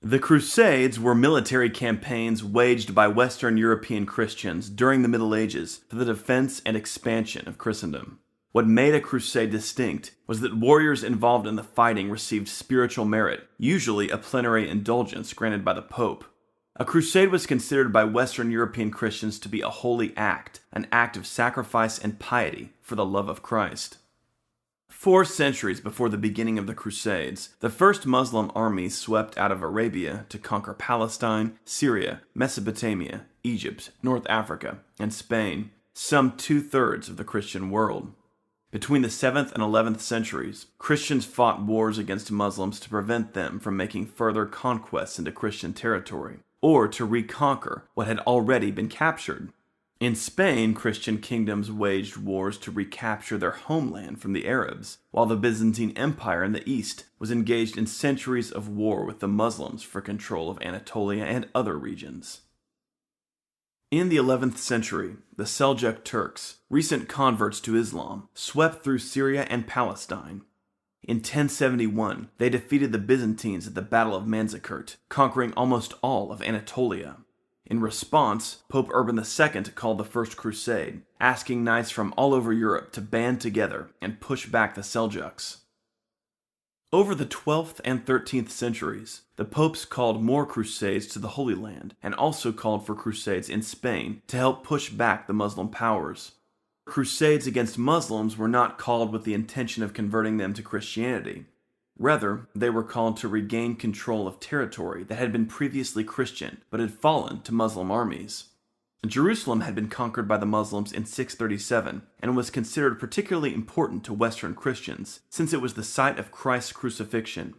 The Crusades were military campaigns waged by Western European Christians during the Middle Ages for the defense and expansion of Christendom. What made a crusade distinct was that warriors involved in the fighting received spiritual merit, usually a plenary indulgence granted by the Pope. A crusade was considered by Western European Christians to be a holy act, an act of sacrifice and piety for the love of Christ. 4 centuries before the beginning of the Crusades, the first Muslim armies swept out of Arabia to conquer Palestine, Syria, Mesopotamia, Egypt, North Africa, and Spain, some 2/3 of the Christian world. Between the 7th and 11th centuries, Christians fought wars against Muslims to prevent them from making further conquests into Christian territory, or to reconquer what had already been captured. In Spain, Christian kingdoms waged wars to recapture their homeland from the Arabs, while the Byzantine Empire in the east was engaged in centuries of war with the Muslims for control of Anatolia and other regions. In the 11th century, the Seljuk Turks, recent converts to Islam, swept through Syria and Palestine. In 1071, they defeated the Byzantines at the Battle of Manzikert, conquering almost all of Anatolia. In response, Pope Urban II called the First Crusade, asking knights from all over Europe to band together and push back the Seljuks. Over the 12th and 13th centuries, the popes called more crusades to the Holy Land and also called for crusades in Spain to help push back the Muslim powers. Crusades against Muslims were not called with the intention of converting them to Christianity. Rather, they were called to regain control of territory that had been previously Christian but had fallen to Muslim armies. Jerusalem had been conquered by the Muslims in 637 and was considered particularly important to Western Christians since it was the site of Christ's crucifixion.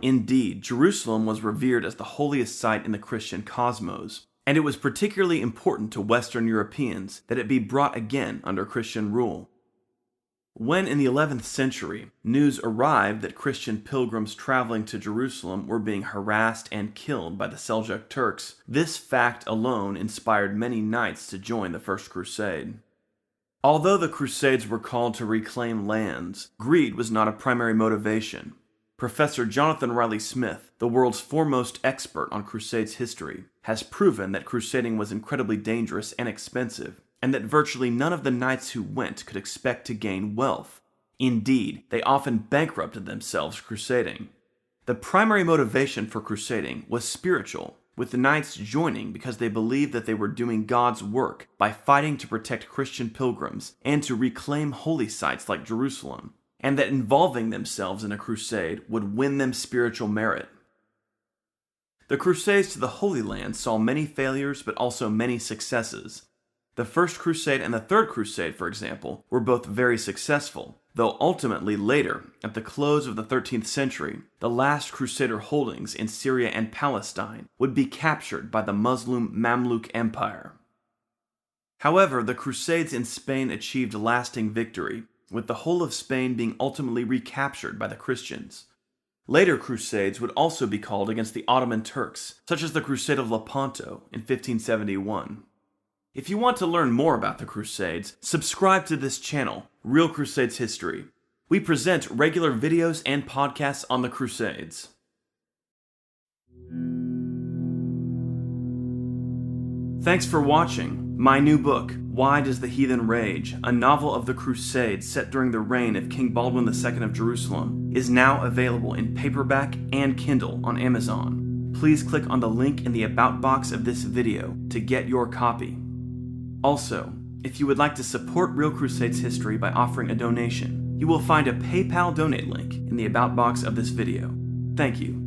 Indeed, Jerusalem was revered as the holiest site in the Christian cosmos, and it was particularly important to Western Europeans that it be brought again under Christian rule. When in the 11th century, news arrived that Christian pilgrims traveling to Jerusalem were being harassed and killed by the Seljuk Turks, this fact alone inspired many knights to join the First Crusade. Although the Crusades were called to reclaim lands, greed was not a primary motivation. Professor Jonathan Riley Smith, the world's foremost expert on Crusades history, has proven that crusading was incredibly dangerous and expensive, and that virtually none of the knights who went could expect to gain wealth. Indeed, they often bankrupted themselves crusading. The primary motivation for crusading was spiritual, with the knights joining because they believed that they were doing God's work by fighting to protect Christian pilgrims and to reclaim holy sites like Jerusalem, and that involving themselves in a crusade would win them spiritual merit. The Crusades to the Holy Land saw many failures but also many successes. The First Crusade and the Third Crusade, for example, were both very successful, though ultimately later, at the close of the 13th century, the last Crusader holdings in Syria and Palestine would be captured by the Muslim Mamluk Empire. However, the Crusades in Spain achieved lasting victory, with the whole of Spain being ultimately recaptured by the Christians. Later Crusades would also be called against the Ottoman Turks, such as the Crusade of Lepanto in 1571. If you want to learn more about the Crusades, subscribe to this channel, Real Crusades History. We present regular videos and podcasts on the Crusades. Thanks for watching. My new book, Why Does the Heathen Rage?, a novel of the Crusades set during the reign of King Baldwin II of Jerusalem, is now available in paperback and Kindle on Amazon. Please click on the link in the About box of this video to get your copy. Also, if you would like to support Real Crusades history by offering a donation, you will find a PayPal donate link in the About box of this video. Thank you.